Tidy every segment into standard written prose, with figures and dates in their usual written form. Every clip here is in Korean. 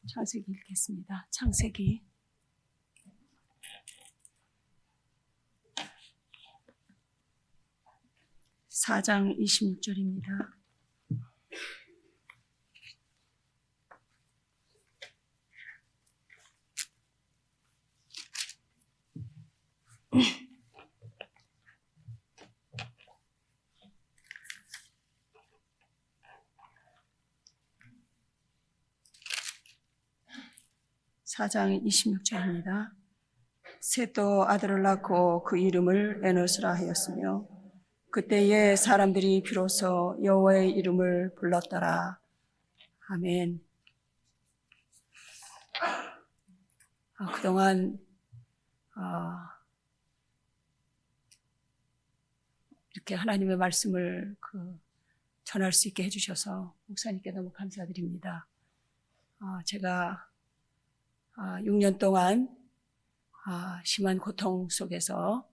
창세기 읽겠습니다. 창세기 4장 26절입니다. (4장 26절입니다) 셋도 아들을 낳고 그 이름을 에노스라 하였으며 그때에 사람들이 비로소 여호와의 이름을 불렀더라. 아멘. 그동안 이렇게 하나님의 말씀을 전할 수 있게 해주셔서 목사님께 너무 감사드립니다. 제가 6년 동안 심한 고통 속에서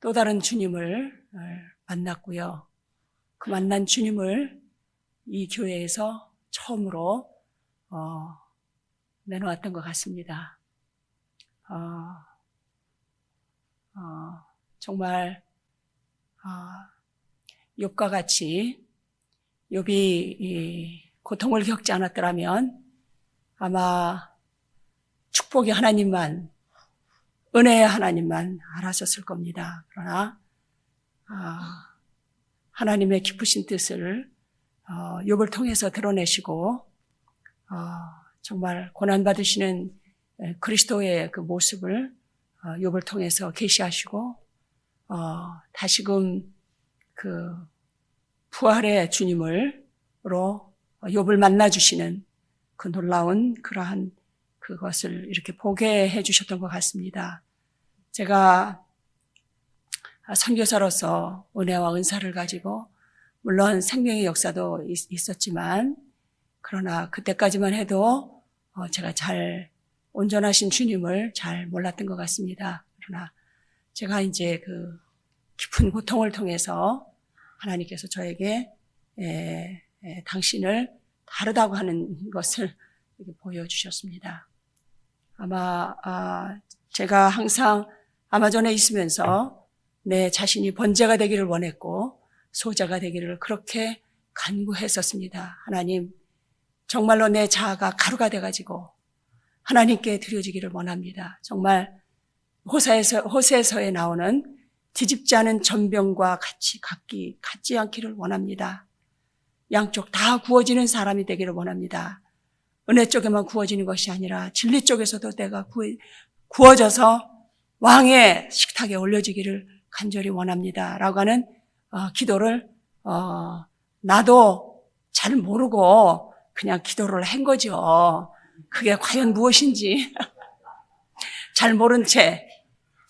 또 다른 주님을 만났고요. 그 만난 주님을 이 교회에서 처음으로 내놓았던 것 같습니다. 정말 욥과 같이 욥이 고통을 겪지 않았더라면 아마 축복의 하나님만, 은혜의 하나님만 알았었을 겁니다. 그러나 하나님의 깊으신 뜻을 욥을 통해서 드러내시고 정말 고난받으시는 그리스도의 그 모습을 욥을 통해서 계시하시고 다시금 그 부활의 주님으로 욥을 만나주시는 그 놀라운 그러한 그것을 이렇게 보게 해주셨던 것 같습니다. 제가 선교사로서 은혜와 은사를 가지고 물론 생명의 역사도 있었지만 그러나 그때까지만 해도 제가 잘 온전하신 주님을 잘 몰랐던 것 같습니다. 그러나 제가 이제 그 깊은 고통을 통해서 하나님께서 저에게 당신을 다르다고 하는 것을 이렇게 보여주셨습니다. 아마 제가 항상 아마존에 있으면서 내 자신이 번제가 되기를 원했고 소자가 되기를 그렇게 간구했었습니다. 하나님, 정말로 내 자아가 가루가 돼가지고 하나님께 드려지기를 원합니다. 정말 호세서에 나오는 뒤집지 않은 전병과 같이 같지 않기를 원합니다. 양쪽 다 구워지는 사람이 되기를 원합니다. 은혜 쪽에만 구워지는 것이 아니라 진리 쪽에서도 내가 구워져서 왕의 식탁에 올려지기를 간절히 원합니다. 라고 하는 기도를 나도 잘 모르고 그냥 기도를 한 거죠. 그게 과연 무엇인지 잘 모른 채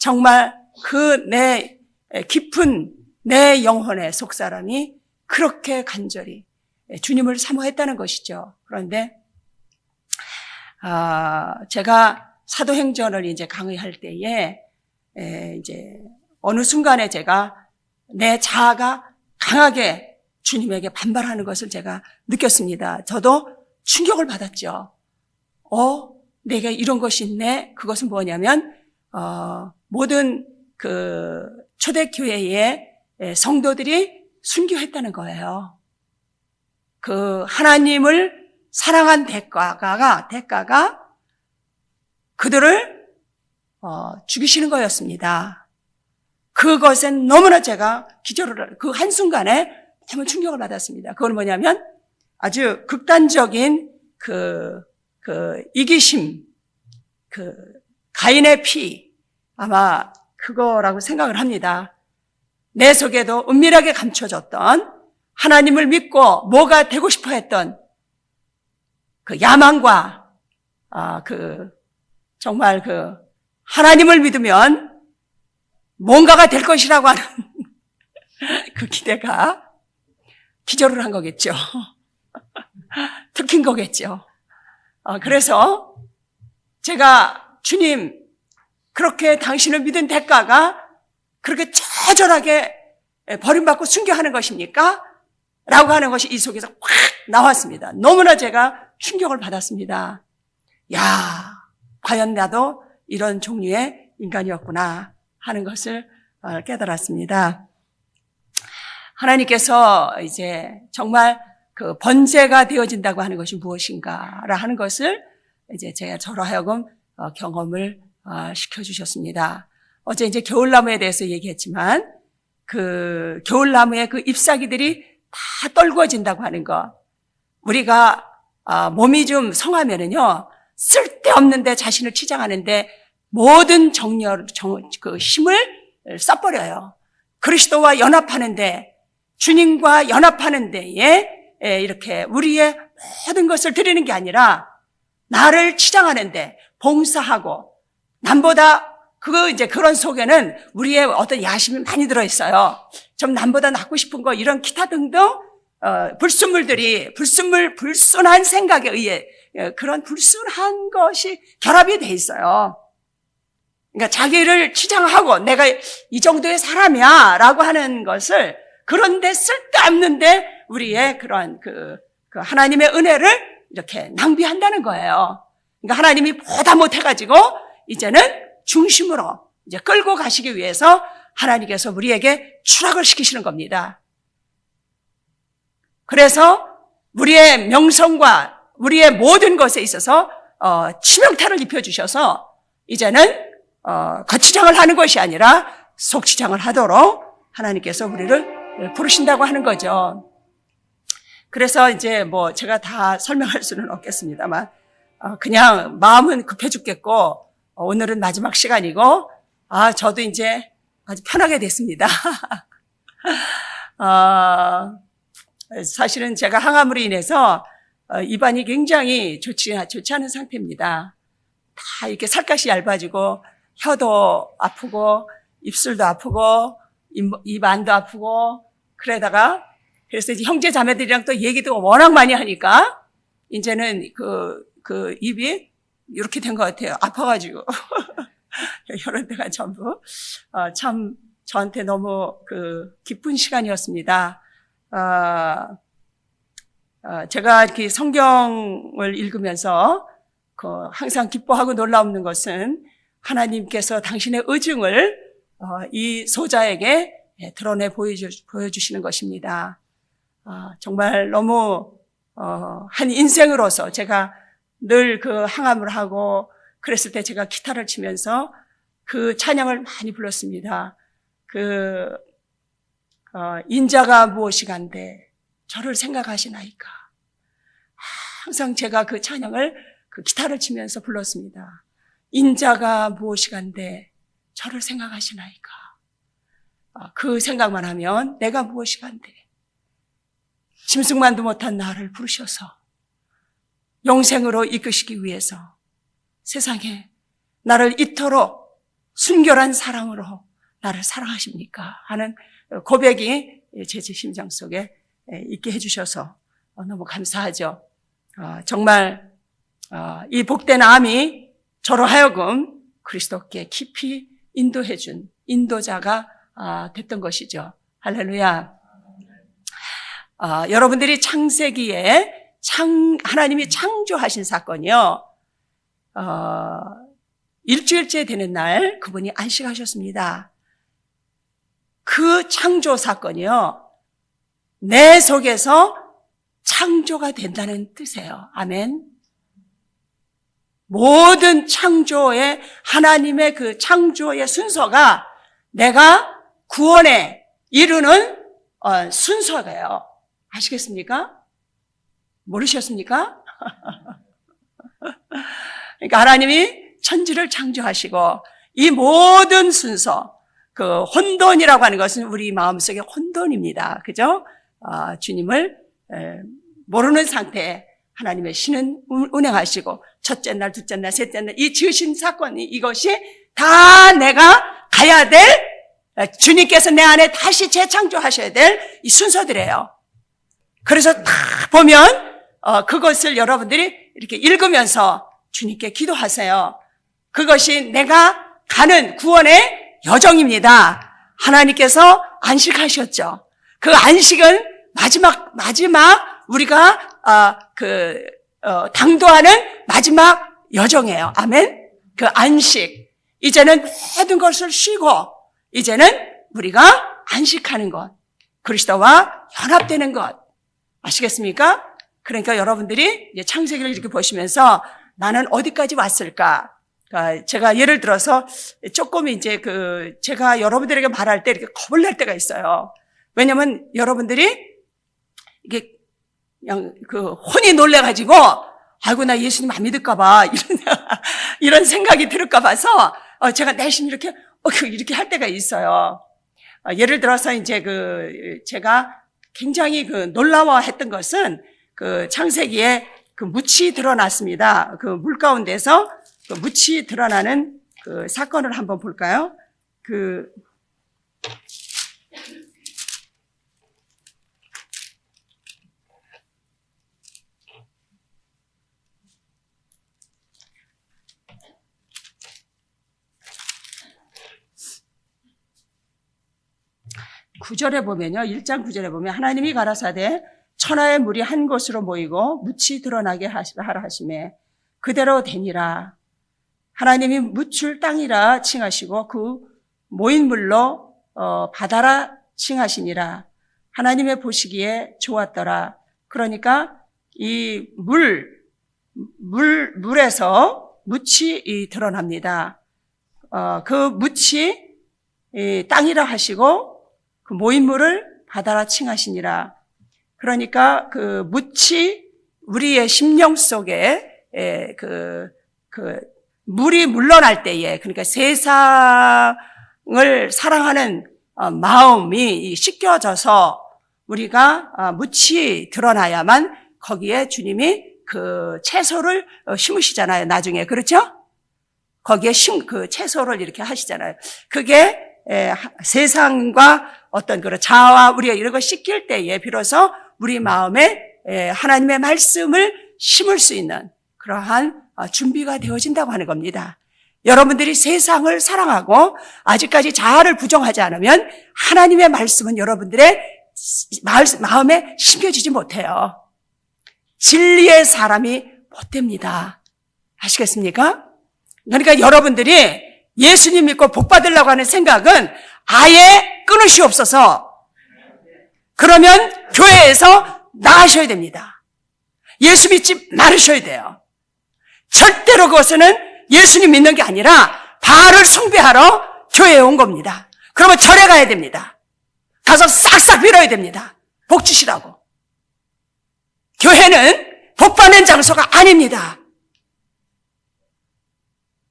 정말 그 내 깊은 내 영혼의 속사람이 그렇게 간절히 주님을 사모했다는 것이죠. 그런데 제가 사도행전을 이제 강의할 때에 이제 어느 순간에 제가 내 자아가 강하게 주님에게 반발하는 것을 제가 느꼈습니다. 저도 충격을 받았죠. 내게 이런 것이 있네. 그것은 뭐냐면 모든 그 초대교회의 성도들이 순교했다는 거예요. 그 하나님을 사랑한 대가가 그들을 죽이시는 거였습니다. 그것에 너무나 제가 그 한순간에 너무 충격을 받았습니다. 그건 뭐냐면 아주 극단적인 그 이기심, 가인의 피, 아마 그거라고 생각을 합니다. 내 속에도 은밀하게 감춰졌던 하나님을 믿고 뭐가 되고 싶어 했던 그 야망과 정말 하나님을 믿으면 뭔가가 될 것이라고 하는 그 기대가 기절을 한 거겠죠. 들킨 거겠죠. 그래서 제가 주님, 그렇게 당신을 믿은 대가가 그렇게 처절하게 버림받고 순교하는 것입니까? 라고 하는 것이 이 속에서 확 나왔습니다. 너무나 제가 충격을 받았습니다. 야, 과연 나도 이런 종류의 인간이었구나 하는 것을 깨달았습니다. 하나님께서 이제 정말 그 번제가 되어진다고 하는 것이 무엇인가라 하는 것을 이제 제가 저로 하여금 경험을 시켜주셨습니다. 어제 이제 겨울나무에 대해서 얘기했지만 그 겨울나무의 그 잎사귀들이 다 떨구어진다고 하는 것. 우리가 몸이 좀 성하면은요, 쓸데없는데 자신을 치장하는데 모든 그 힘을 써버려요. 그리스도와 연합하는데, 주님과 연합하는 데에 이렇게 우리의 모든 것을 드리는 게 아니라 나를 치장하는데 봉사하고, 남보다 이제 그런 속에는 우리의 어떤 야심이 많이 들어있어요. 좀 남보다 낫고 싶은 거, 이런 기타 등등, 불순한 생각에 의해 그런 불순한 것이 결합이 돼 있어요. 그러니까 자기를 치장하고 내가 이 정도의 사람이야 라고 하는 것을, 그런데 쓸데없는데 우리의 그런 그 하나님의 은혜를 이렇게 낭비한다는 거예요. 그러니까 하나님이 보다 못해가지고 이제는 중심으로 이제 끌고 가시기 위해서 하나님께서 우리에게 추락을 시키시는 겁니다. 그래서 우리의 명성과 우리의 모든 것에 있어서 치명타를 입혀주셔서 이제는 겉치장을 하는 것이 아니라 속치장을 하도록 하나님께서 우리를 부르신다고 하는 거죠. 그래서 이제 뭐 제가 다 설명할 수는 없겠습니다만 그냥 마음은 급해 죽겠고 오늘은 마지막 시간이고 저도 이제 아주 편하게 됐습니다. 사실은 제가 항암으로 인해서 입안이 굉장히 좋지 않은 상태입니다. 다 이렇게 살갗이 얇아지고 혀도 아프고 입술도 아프고 입 안도 아프고 그래서 이제 형제 자매들이랑 또 얘기도 워낙 많이 하니까 이제는 그 입이 이렇게 된 것 같아요. 아파가지고 이런 데가 전부 참 저한테 너무 기쁜 시간이었습니다. 제가 이렇게 성경을 읽으면서 항상 기뻐하고 놀라움는 것은 하나님께서 당신의 의중을 이 소자에게 드러내 보여주시는 것입니다. 정말 너무 한 인생으로서 제가 늘 항암을 하고 그랬을 때 제가 기타를 치면서 그 찬양을 많이 불렀습니다. 인자가 무엇이간데 저를 생각하시나이까. 항상 제가 그 찬양을 기타를 치면서 불렀습니다. 인자가 무엇이간데 저를 생각하시나이까. 그 생각만 하면 내가 무엇이간데 짐승만도 못한 나를 부르셔서 영생으로 이끄시기 위해서 세상에 나를 이토록 순결한 사랑으로 나를 사랑하십니까 하는 고백이 제 심장 속에 있게 해주셔서 너무 감사하죠. 정말 이 복된 암이 저로 하여금 그리스도께 깊이 인도해준 인도자가 됐던 것이죠. 할렐루야. 여러분들이 창세기에 하나님이 창조하신 사건이요. 일주일째 되는 날 그분이 안식하셨습니다. 그 창조 사건이요. 내 속에서 창조가 된다는 뜻이에요. 아멘. 모든 창조의 하나님의 그 창조의 순서가 내가 구원에 이루는 순서예요. 아시겠습니까? 모르셨습니까? 그러니까 하나님이 천지를 창조하시고 이 모든 순서, 혼돈이라고 하는 것은 우리 마음속의 혼돈입니다. 그죠? 주님을 모르는 상태에 하나님의 신은 운행하시고 첫째 날, 둘째 날, 셋째 날 이 지으신 사건이 이것이 다 내가 가야 될 주님께서 내 안에 다시 재창조하셔야 될 이 순서들이에요. 그래서 다 보면 그것을 여러분들이 이렇게 읽으면서 주님께 기도하세요. 그것이 내가 가는 구원의 여정입니다. 하나님께서 안식하셨죠. 그 안식은 마지막 우리가 당도하는 마지막 여정이에요. 아멘. 그 안식. 이제는 모든 것을 쉬고 이제는 우리가 안식하는 것. 그리스도와 연합되는 것. 아시겠습니까? 그러니까 여러분들이 이제 창세기를 이렇게 보시면서 나는 어디까지 왔을까? 그러니까 제가 예를 들어서 조금 이제 제가 여러분들에게 말할 때 이렇게 겁을 낼 때가 있어요. 왜냐면 여러분들이 이게 그냥 혼이 놀래가지고 아이고 나 예수님 안 믿을까봐 이런 생각이 들을까봐서 제가 내심 이렇게 할 때가 있어요. 예를 들어서 이제 제가 굉장히 놀라워했던 것은 창세기에 묻이 드러났습니다. 물 가운데서 묻이 드러나는 사건을 한번 볼까요? 구절에 보면요. 1장 9절에 보면 하나님이 가라사대 천하의 물이 한 곳으로 모이고 묻이 드러나게 하라 하시매 그대로 되니라. 하나님이 묻을 땅이라 칭하시고 그 모인 물로 바다라 칭하시니라. 하나님의 보시기에 좋았더라. 그러니까 이 물에서 묻이 드러납니다. 그 묻이 땅이라 하시고 그 모인 물을 바다라 칭하시니라. 그러니까 묻이 우리의 심령 속에 물이 물러날 때에, 그러니까 세상을 사랑하는 마음이 씻겨져서 우리가 묻이 드러나야만 거기에 주님이 채소를 심으시잖아요. 나중에. 그렇죠? 거기에 채소를 이렇게 하시잖아요. 그게 세상과 어떤 그런 자아와 우리가 이런 걸 씻길 때에 비로소 우리 마음에 하나님의 말씀을 심을 수 있는 그러한 준비가 되어진다고 하는 겁니다. 여러분들이 세상을 사랑하고 아직까지 자아를 부정하지 않으면 하나님의 말씀은 여러분들의 마음에 심겨지지 못해요. 진리의 사람이 못 됩니다. 아시겠습니까? 그러니까 여러분들이 예수님 믿고 복 받으려고 하는 생각은 아예 끊으시옵소서. 그러면 교회에서 나가셔야 됩니다. 예수 믿지 말으셔야 돼요. 절대로 그것은 예수님 믿는 게 아니라 바알을 숭배하러 교회에 온 겁니다. 그러면 절에 가야 됩니다. 가서 싹싹 빌어야 됩니다. 복 주시라고. 교회는 복 받는 장소가 아닙니다.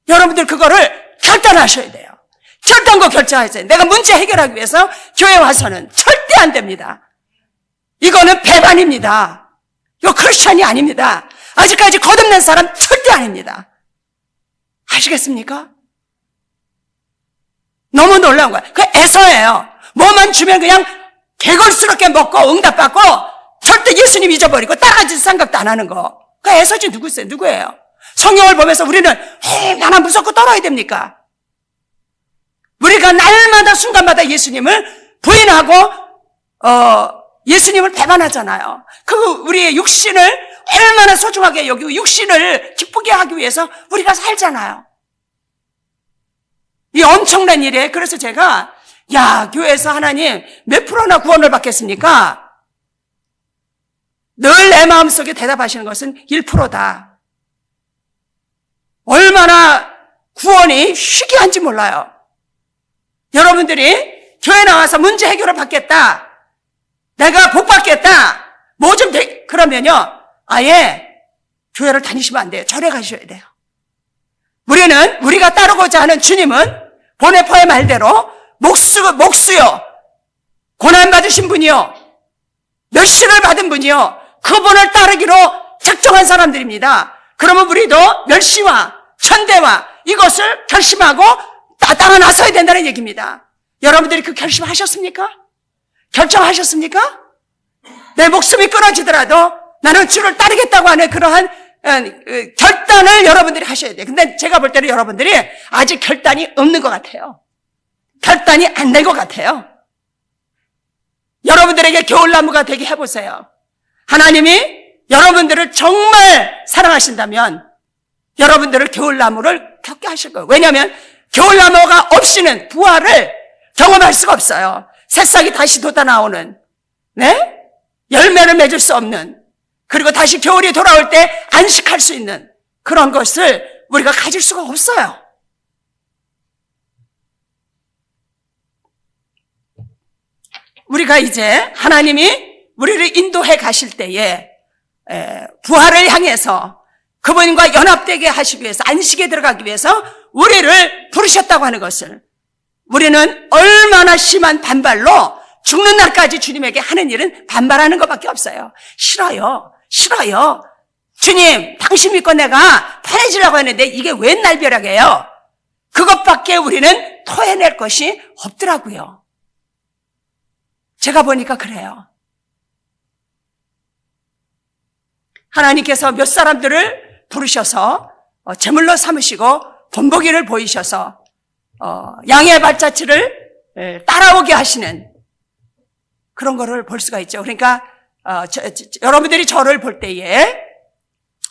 여러분들 그거를 결단하셔야 돼요. 결단코 결정하셔야 돼요. 내가 문제 해결하기 위해서 교회 와서는 절대 안 됩니다. 이거는 배반입니다. 이거 크리스천이 아닙니다. 아직까지 거듭난 사람 절대 아닙니다. 아시겠습니까? 너무 놀라운 거예요. 그 애서예요. 뭐만 주면 그냥 개걸스럽게 먹고 응답받고 절대 예수님 잊어버리고 따라질 생각도 안 하는 거. 그 애서지 누구예요? 성경을 보면서 우리는 나나 무섭고 떨어야 됩니까? 우리가 날마다 순간마다 예수님을 부인하고 예수님을 배반하잖아요. 우리의 육신을 얼마나 소중하게 여기고 육신을 기쁘게 하기 위해서 우리가 살잖아요. 이 엄청난 일이에요. 그래서 제가 교회에서 하나님 몇 프로나 구원을 받겠습니까? 늘 내 마음속에 대답하시는 것은 1%다. 얼마나 구원이 희귀한지 몰라요. 여러분들이 교회 나와서 문제 해결을 받겠다. 내가 복 받겠다. 뭐 좀 그러면요. 아예 교회를 다니시면 안 돼요. 절에 가셔야 돼요. 우리가 따르고자 하는 주님은 보네퍼의 말대로 목수요. 고난받으신 분이요. 멸시를 받은 분이요. 그분을 따르기로 작정한 사람들입니다. 그러면 우리도 멸시와 천대와 이것을 결심하고 따라 나서야 된다는 얘기입니다. 여러분들이 그 결심하셨습니까? 결정하셨습니까? 내 목숨이 끊어지더라도 나는 주를 따르겠다고 하는 그러한 결단을 여러분들이 하셔야 돼요. 근데 제가 볼 때는 여러분들이 아직 결단이 없는 것 같아요. 결단이 안 된 것 같아요. 여러분들에게 겨울나무가 되게 해보세요. 하나님이 여러분들을 정말 사랑하신다면 여러분들을 겨울나무를 겪게 하실 거예요. 왜냐하면 겨울나무가 없이는 부활을 경험할 수가 없어요. 새싹이 다시 돋아나오는, 네? 열매를 맺을 수 없는, 그리고 다시 겨울이 돌아올 때 안식할 수 있는 그런 것을 우리가 가질 수가 없어요. 우리가 이제 하나님이 우리를 인도해 가실 때에 부활을 향해서 그분과 연합되게 하시기 위해서, 안식에 들어가기 위해서 우리를 부르셨다고 하는 것을, 우리는 얼마나 심한 반발로 죽는 날까지 주님에게 하는 일은 반발하는 것밖에 없어요. 싫어요. 주님, 당신 믿고 내가 편해지려고 했는데 이게 웬 날벼락이에요? 그것밖에 우리는 토해낼 것이 없더라고요. 제가 보니까 그래요. 하나님께서 몇 사람들을 부르셔서 제물로 삼으시고 본보기를 보이셔서 양의 발자취를 따라오게 하시는 그런 거를 볼 수가 있죠. 그러니까 여러분들이 저를 볼 때에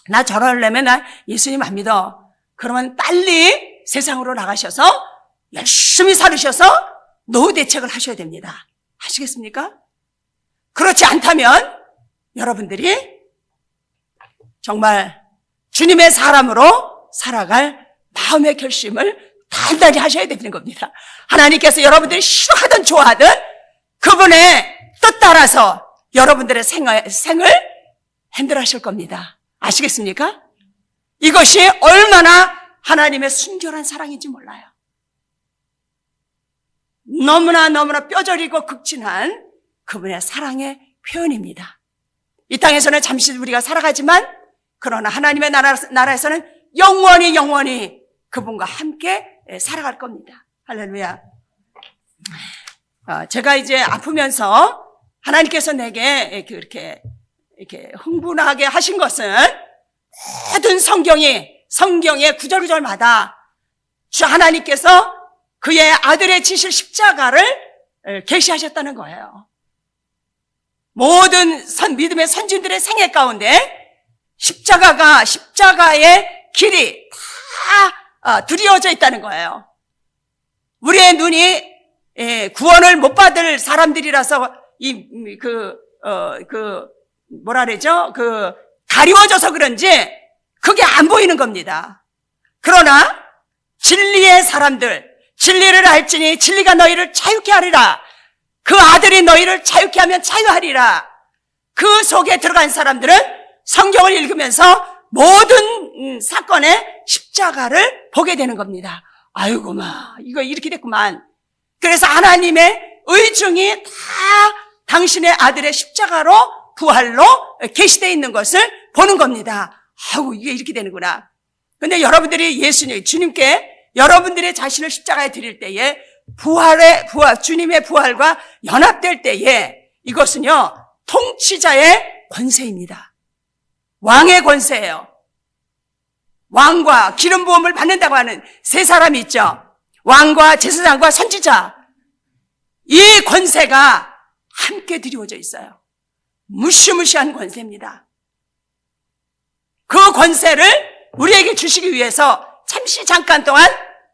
나 저러려면 나 예수님 안 믿어. 그러면 빨리 세상으로 나가셔서 열심히 살으셔서 노후 대책을 하셔야 됩니다. 아시겠습니까? 그렇지 않다면 여러분들이 정말 주님의 사람으로 살아갈 마음의 결심을 단단히 하셔야 되는 겁니다. 하나님께서 여러분들이 싫어하든 좋아하든 그분의 뜻 따라서 여러분들의 생을 핸들하실 겁니다. 아시겠습니까? 이것이 얼마나 하나님의 순결한 사랑인지 몰라요. 너무나 뼈저리고 극진한 그분의 사랑의 표현입니다. 이 땅에서는 잠시 우리가 살아가지만 그러나 하나님의 나라에서는 영원히 그분과 함께 살아갈 겁니다. 할렐루야. 제가 이제 아프면서 하나님께서 내게 이렇게 흥분하게 하신 것은 모든 성경의 구절마다 주 하나님께서 그의 아들의 지실 십자가를 계시하셨다는 거예요. 모든 믿음의 선진들의 생애 가운데 십자가의 길이 다 드리워져 있다는 거예요. 우리의 눈이 구원을 못 받을 사람들이라서 가리워져서 그런지 그게 안 보이는 겁니다. 그러나 진리의 사람들, 진리를 알지니 진리가 너희를 자유케 하리라. 그 아들이 너희를 자유케 하면 자유하리라. 그 속에 들어간 사람들은 성경을 읽으면서 모든 사건의 십자가를 보게 되는 겁니다. 아이고 이거 이렇게 됐구만. 그래서 하나님의 의중이 다 당신의 아들의 십자가로 부활로 계시되어 있는 것을 보는 겁니다. 아이고 이게 이렇게 되는구나. 근데 여러분들이 주님께 여러분들의 자신을 십자가에 드릴 때에 주님의 부활과 연합될 때에 이것은요, 통치자의 권세입니다. 왕의 권세예요. 왕과 기름 부음을 받는다고 하는 세 사람이 있죠. 왕과 제사장과 선지자. 이 권세가 함께 드리워져 있어요. 무시무시한 권세입니다. 그 권세를 우리에게 주시기 위해서 잠깐 동안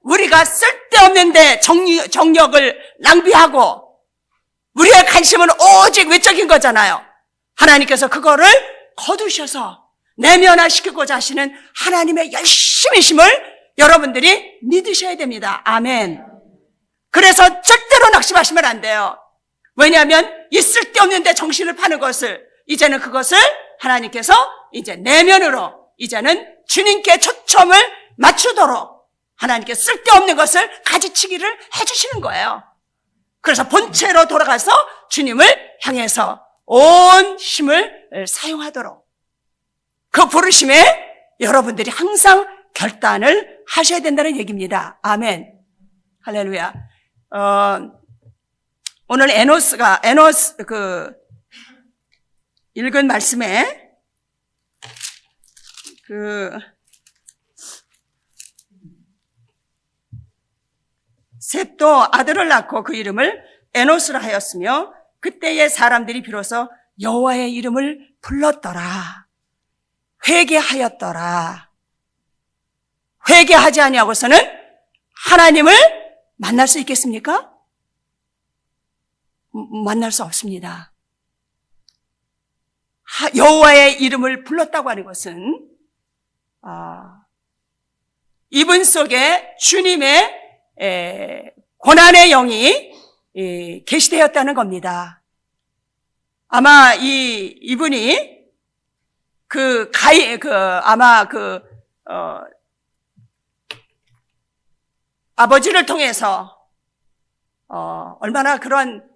우리가 쓸데없는데 정력을 낭비하고 우리의 관심은 오직 외적인 거잖아요. 하나님께서 그거를 거두셔서 내면화시키고자 하시는 하나님의 열심이심을 여러분들이 믿으셔야 됩니다. 아멘. 그래서 절대로 낙심하시면 안 돼요. 왜냐하면 이 쓸데없는데 정신을 파는 것을 이제는 그것을 하나님께서 이제 내면으로 이제는 주님께 초점을 맞추도록 하나님께 쓸데없는 것을 가지치기를 해주시는 거예요. 그래서 본체로 돌아가서 주님을 향해서 온 힘을 사용하도록 그 부르심에 여러분들이 항상 결단을 하셔야 된다는 얘기입니다. 아멘. 할렐루야. 오늘 에노스 읽은 말씀에 셋도 아들을 낳고 그 이름을 에노스라 하였으며 그때의 사람들이 비로소 여호와의 이름을 불렀더라. 회개하였더라. 회개하지 아니하고서는 하나님을 만날 수 있겠습니까? 만날 수 없습니다. 여호와의 이름을 불렀다고 하는 것은 이분 속에 주님의 고난의 영이 계시되었다는 겁니다. 아마 이분이 아버지를 통해서 얼마나 그런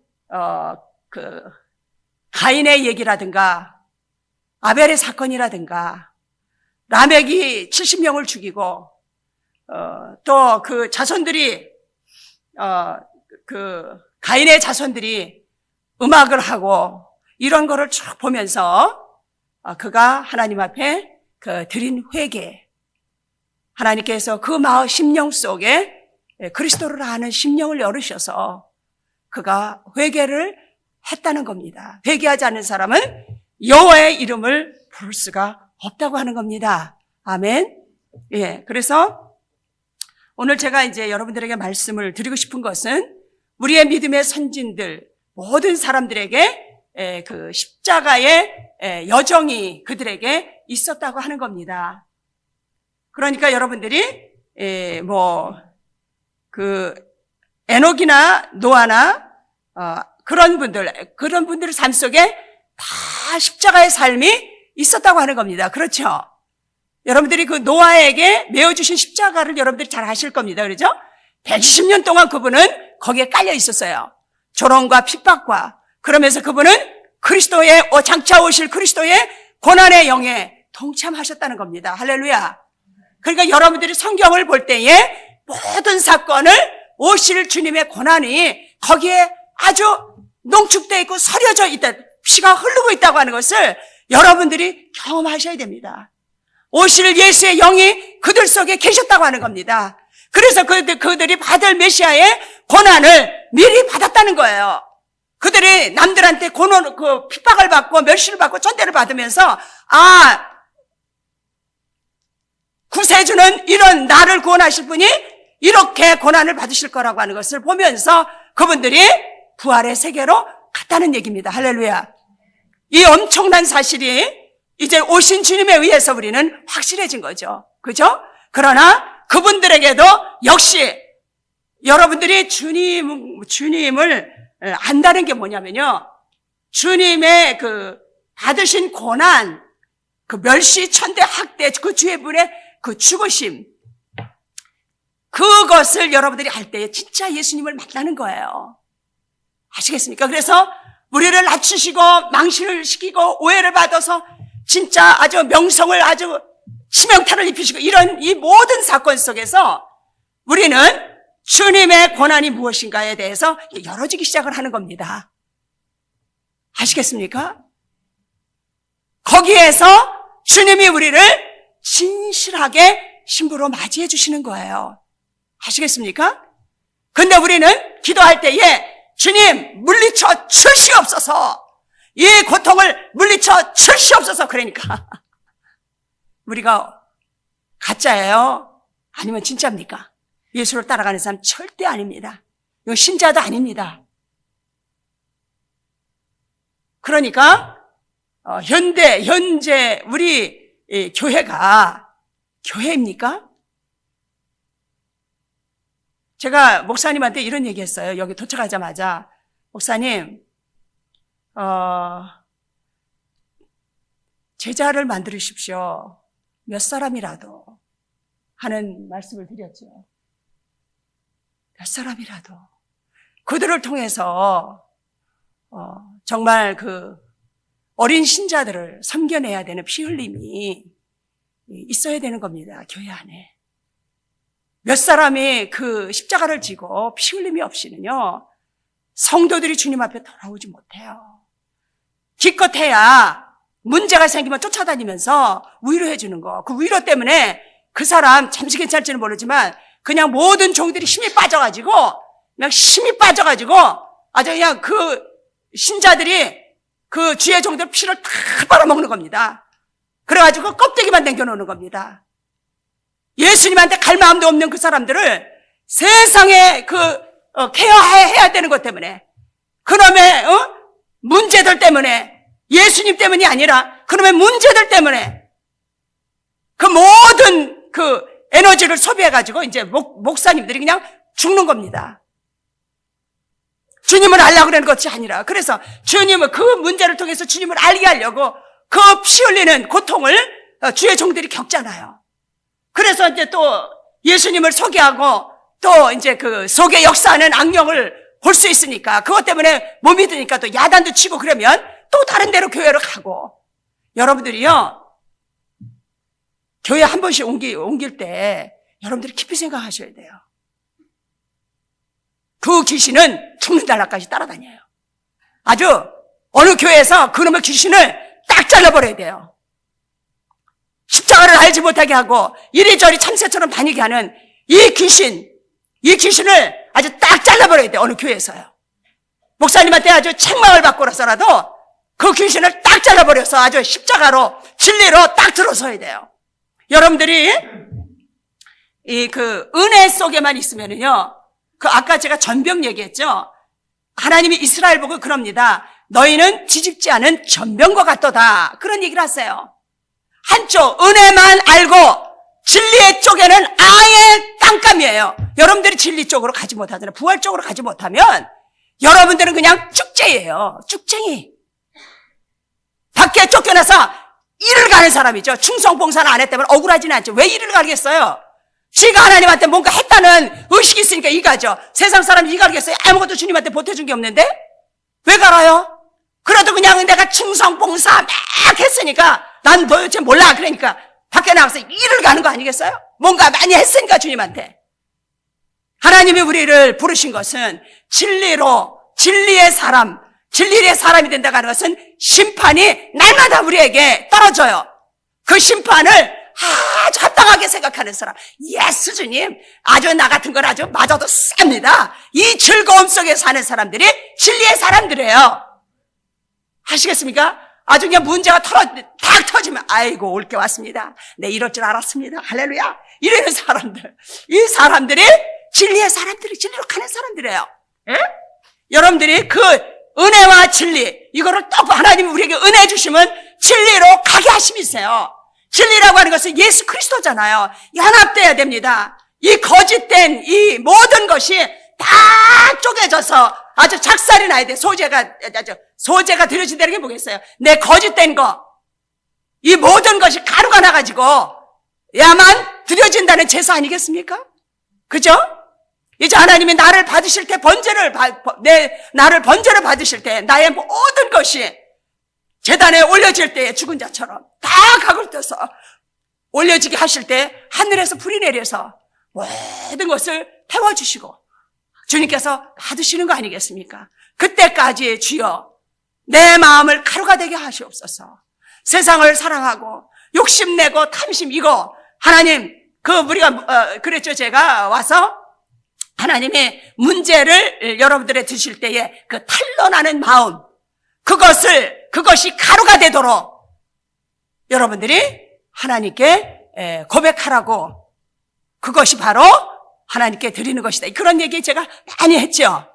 가인의 얘기라든가 아벨의 사건이라든가 라멕이 70명을 죽이고 또 그 자손들이 가인의 자손들이 음악을 하고 이런 거를 쭉 보면서 그가 하나님 앞에 드린 회개, 하나님께서 그 마음 심령 속에 그리스도를 아는 심령을 열으셔서 그가 회개를 했다는 겁니다. 회개하지 않는 사람은 여호와의 이름을 부를 수가 없다고 하는 겁니다. 아멘. 예, 그래서 오늘 제가 이제 여러분들에게 말씀을 드리고 싶은 것은 우리의 믿음의 선진들 모든 사람들에게 그 십자가의 여정이 그들에게 있었다고 하는 겁니다. 그러니까 여러분들이 에녹이나 노아나 그런 분들의 삶 속에 다 십자가의 삶이 있었다고 하는 겁니다. 그렇죠? 여러분들이 그 노아에게 메어주신 십자가를 여러분들이 잘 아실 겁니다. 그렇죠? 120년 동안 그분은 거기에 깔려 있었어요. 조롱과 핍박과. 그러면서 그분은 그리스도의 장차 오실 그리스도의 고난의 영에 동참하셨다는 겁니다. 할렐루야. 그러니까 여러분들이 성경을 볼 때에 모든 사건을 오실 주님의 고난이 거기에 아주 농축되어 있고 서려져 있다. 피가 흐르고 있다고 하는 것을 여러분들이 경험하셔야 됩니다. 오실 예수의 영이 그들 속에 계셨다고 하는 겁니다. 그래서 그들이 받을 메시아의 고난을 미리 받았다는 거예요. 그들이 남들한테 핍박을 받고 멸시를 받고 천대를 받으면서 구세주는 이런 나를 구원하실 분이 이렇게 고난을 받으실 거라고 하는 것을 보면서 그분들이 부활의 세계로 갔다는 얘기입니다. 할렐루야. 이 엄청난 사실이 이제 오신 주님에 의해서 우리는 확실해진 거죠. 그죠? 그러나 그분들에게도 역시 여러분들이 주님을 안다는 게 뭐냐면요. 주님의 받으신 고난, 멸시, 천대, 학대, 주의 분의 죽으심, 그것을 여러분들이 알 때에 진짜 예수님을 만나는 거예요. 아시겠습니까? 그래서 우리를 낮추시고 망신을 시키고 오해를 받아서 진짜 아주 명성을 아주 치명타를 입히시고 이런 이 모든 사건 속에서 우리는 주님의 고난이 무엇인가에 대해서 열어지기 시작을 하는 겁니다. 아시겠습니까? 거기에서 주님이 우리를 진실하게 신부로 맞이해 주시는 거예요. 아시겠습니까? 근데 우리는 기도할 때에 주님 물리쳐 주시옵소서, 이 고통을 물리쳐 주시옵소서. 그러니까 우리가 가짜예요? 아니면 진짜입니까? 예수를 따라가는 사람 절대 아닙니다. 이거 신자도 아닙니다. 그러니까 현재 우리 교회가 교회입니까? 제가 목사님한테 이런 얘기했어요. 여기 도착하자마자 목사님, 제자를 만드십시오. 몇 사람이라도 하는 말씀을 드렸죠. 몇 사람이라도 그들을 통해서 정말 어린 신자들을 섬겨내야 되는 피 흘림이 있어야 되는 겁니다. 교회 안에. 몇 사람이 십자가를 지고 피 흘림이 없이는요, 성도들이 주님 앞에 돌아오지 못해요. 기껏해야 문제가 생기면 쫓아다니면서 위로해 주는 거. 그 위로 때문에 그 사람 잠시 괜찮을지는 모르지만 그냥 모든 종들이 힘이 빠져가지고 아주 그냥 신자들이 주의 종들 피를 다 빨아먹는 겁니다. 그래가지고 껍데기만 남겨놓는 겁니다. 예수님한테 갈 마음도 없는 그 사람들을 세상에 케어해야 되는 것 때문에, 그놈의 문제들 때문에, 예수님 때문이 아니라 그놈의 문제들 때문에 그 모든 그 에너지를 소비해가지고 이제 목사님들이 그냥 죽는 겁니다. 주님을 알려고 그러는 것이 아니라, 그래서 주님을, 그 문제를 통해서 주님을 알게 하려고 그 피 흘리는 고통을 주의 종들이 겪잖아요. 그래서 이제 또 예수님을 소개하고 또 이제 그 속에 역사하는 악령을 볼 수 있으니까, 그것 때문에 못 믿으니까 또 야단도 치고 그러면 또 다른 데로 교회를 가고. 여러분들이요, 교회 한 번씩 옮길 때 여러분들이 깊이 생각하셔야 돼요. 그 귀신은 죽는 날까지 따라다녀요. 아주 어느 교회에서 그놈의 귀신을 딱 잘라버려야 돼요. 십자가를 알지 못하게 하고 이리저리 참새처럼 다니게 하는 이 귀신을 아주 딱 잘라버려야 돼요. 어느 교회에서요. 목사님한테 아주 책망을 받고라서라도 그 귀신을 딱 잘라버려서 아주 십자가로, 진리로 딱 들어서야 돼요. 여러분들이 그 은혜 속에만 있으면은요, 아까 제가 전병 얘기했죠. 하나님이 이스라엘 보고 그럽니다. 너희는 뒤집지 않은 전병과 같도다. 그런 얘기를 하세요. 한쪽 은혜만 알고 진리의 쪽에는 아예 깜깜이에요. 여러분들이 진리 쪽으로 가지 못하잖아요. 부활 쪽으로 가지 못하면 여러분들은 그냥 쭉쟁이에요. 쭉쟁이. 밖에 쫓겨나서 일을 가는 사람이죠. 충성봉사는 안 했다면 억울하지는 않죠. 왜 일을 가겠어요? 지가 하나님한테 뭔가 했다는 의식이 있으니까 일가죠. 세상 사람이 일 가겠어요? 아무것도 주님한테 보태준 게 없는데? 왜 갈아요? 그래도 그냥 내가 충성봉사 막 했으니까 난 도대체 몰라. 그러니까 밖에 나가서 일을 가는 거 아니겠어요? 뭔가 많이 했으니까 주님한테. 하나님이 우리를 부르신 것은 진리로, 진리의 사람이 된다고 하는 것은 심판이 날마다 우리에게 떨어져요. 그 심판을 아주 합당하게 생각하는 사람. 예수 주님, 아주 나 같은 걸 아주 맞아도 쌉니다. 이 즐거움 속에 사는 사람들이 진리의 사람들이에요. 아시겠습니까? 아주 그냥 문제가 탁 터지면, 아이고, 올 게 왔습니다. 네, 이럴 줄 알았습니다. 할렐루야. 이러는 사람들. 이 사람들이 진리의 사람들이, 진리로 가는 사람들이에요. 예? 여러분들이 그 은혜와 진리, 이거를 또 하나님이 우리에게 은혜 주시면 진리로 가게 하심이세요. 진리라고 하는 것은 예수 그리스도잖아요. 연합돼야 됩니다. 이 거짓된 이 모든 것이 다 쪼개져서 아주 작살이 나야 돼. 소재가 들여진다는 게 뭐겠어요? 내 거짓된 거, 이 모든 것이 가루가 나가지고 야만 들여진다는 제사 아니겠습니까? 그죠? 이제 하나님이 나를 받으실 때 나를 번제를 받으실 때 나의 모든 것이 제단에 올려질 때에 죽은 자처럼 다 각을 떠서 올려지게 하실 때 하늘에서 불이 내려서 모든 것을 태워주시고 주님께서 받으시는 거 아니겠습니까? 그때까지 주여 내 마음을 가루가 되게 하시옵소서. 세상을 사랑하고 욕심내고 탐심 이거 하나님 우리가 그랬죠. 제가 와서 하나님의 문제를 여러분들에 드실 때에 그 탄로나는 마음 그것이 가루가 되도록 여러분들이 하나님께 고백하라고, 그것이 바로 하나님께 드리는 것이다. 그런 얘기 제가 많이 했죠.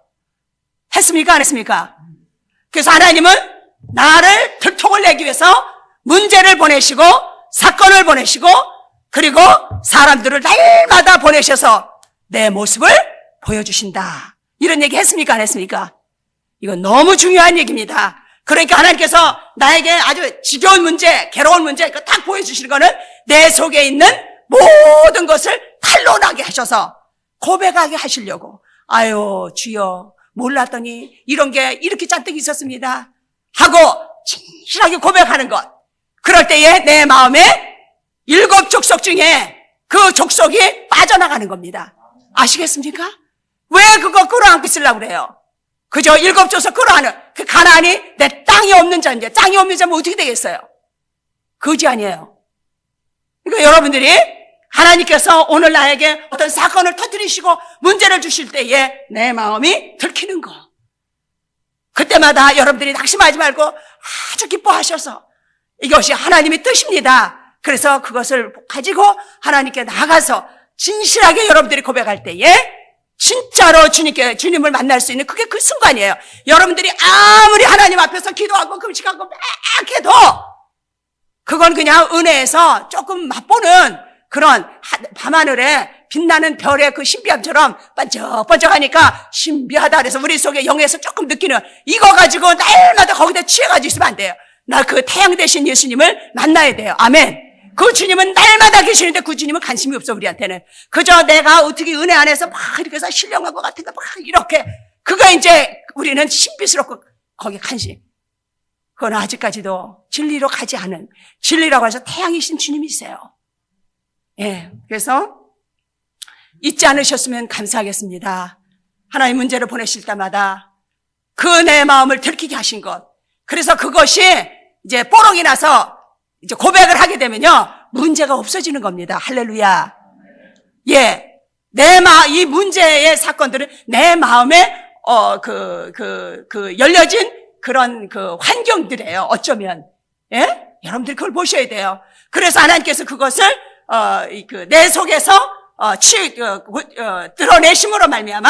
했습니까? 안 했습니까? 그래서 하나님은 나를 들통을 내기 위해서 문제를 보내시고 사건을 보내시고 그리고 사람들을 날마다 보내셔서 내 모습을 보여주신다. 이런 얘기 했습니까? 안 했습니까? 이건 너무 중요한 얘기입니다. 그러니까 하나님께서 나에게 아주 지겨운 문제, 괴로운 문제 딱 보여주시는 거는 내 속에 있는 모든 것을 탄로나게 하셔서 고백하게 하시려고. 아유 주여 몰랐더니 이런 게 이렇게 잔뜩 있었습니다 하고 진실하게 고백하는 것. 그럴 때에 내 마음에 7 족속 중에 그 족속이 빠져나가는 겁니다. 아시겠습니까? 왜 그거 끌어안고 있으려고 그래요? 그저 7 족속 끌어안는 그 가나안이 내 땅이 없는 자인데, 땅이 없는 자면 어떻게 되겠어요? 거지 아니에요. 그러니까 여러분들이 하나님께서 오늘 나에게 어떤 사건을 터뜨리시고 문제를 주실 때에 내 마음이 들키는 거, 그때마다 여러분들이 낙심하지 말고 아주 기뻐하셔서 이것이 하나님의 뜻입니다. 그래서 그것을 가지고 하나님께 나가서 진실하게 여러분들이 고백할 때에 진짜로 주님을 만날 수 있는 그게 그 순간이에요. 여러분들이 아무리 하나님 앞에서 기도하고 금식하고 막 해도 그건 그냥 은혜에서 조금 맛보는 그런 밤하늘에 빛나는 별의 그 신비함처럼 반짝반짝하니까 신비하다 그래서 우리 속에 영에서 조금 느끼는 이거 가지고 날마다 거기다 취해가지고 있으면 안 돼요. 나 그 태양 대신 예수님을 만나야 돼요. 아멘. 그 주님은 날마다 계시는데 그 주님은 관심이 없어 우리한테는. 그저 내가 어떻게 은혜 안에서 막 이렇게 해서 신령한 것 같은 거 막 이렇게 그거 이제 우리는 신비스럽고 거기에 관심. 그건 아직까지도 진리로 가지 않은 진리라고 해서 태양이신 주님이세요. 예, 그래서 잊지 않으셨으면 감사하겠습니다. 하나님 문제를 보내실 때마다 그 내 마음을 들키게 하신 것. 그래서 그것이 이제 뽀록이 나서 이제 고백을 하게 되면요 문제가 없어지는 겁니다. 할렐루야. 예, 이 문제의 사건들은 내 마음에 열려진 그런 그 환경들이에요. 어쩌면 예, 여러분들이 그걸 보셔야 돼요. 그래서 하나님께서 그것을 내 속에서 드러내심으로 말미암아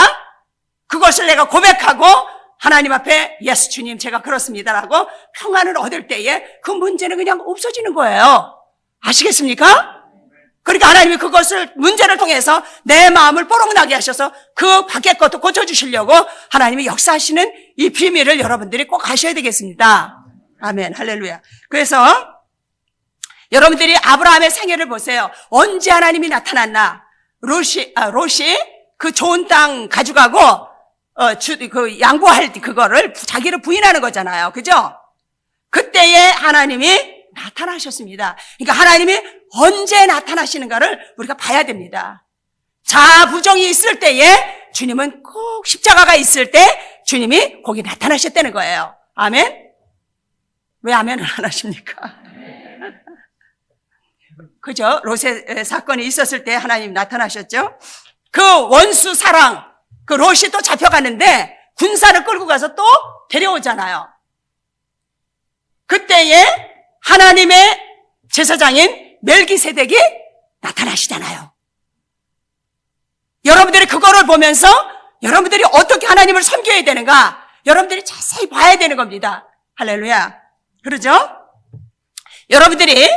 그것을 내가 고백하고 하나님 앞에 예수 주님 제가 그렇습니다라고 평안을 얻을 때에 그 문제는 그냥 없어지는 거예요. 아시겠습니까? 그러니까 하나님이 그것을 문제를 통해서 내 마음을 뽀록나게 하셔서 그 밖의 것도 고쳐주시려고 하나님이 역사하시는 이 비밀을 여러분들이 꼭 아셔야 되겠습니다. 아멘. 할렐루야. 그래서 여러분들이 아브라함의 생애를 보세요. 언제 하나님이 나타났나? 롯이 그 좋은 땅 가져가고 양보할 그거를 자기를 부인하는 거잖아요. 그죠? 그때에 하나님이 나타나셨습니다. 그러니까 하나님이 언제 나타나시는가를 우리가 봐야 됩니다. 자부정이 있을 때에 주님은 꼭 십자가가 있을 때 주님이 거기 나타나셨다는 거예요. 아멘? 왜 아멘을 안 하십니까? 그죠? 롯의 사건이 있었을 때 하나님 나타나셨죠? 그 원수 사랑, 그 롯이 또 잡혀가는데 군사를 끌고 가서 또 데려오잖아요. 그때에 하나님의 제사장인 멜기세덱이 나타나시잖아요. 여러분들이 그거를 보면서 여러분들이 어떻게 하나님을 섬겨야 되는가 여러분들이 자세히 봐야 되는 겁니다. 할렐루야. 그러죠? 여러분들이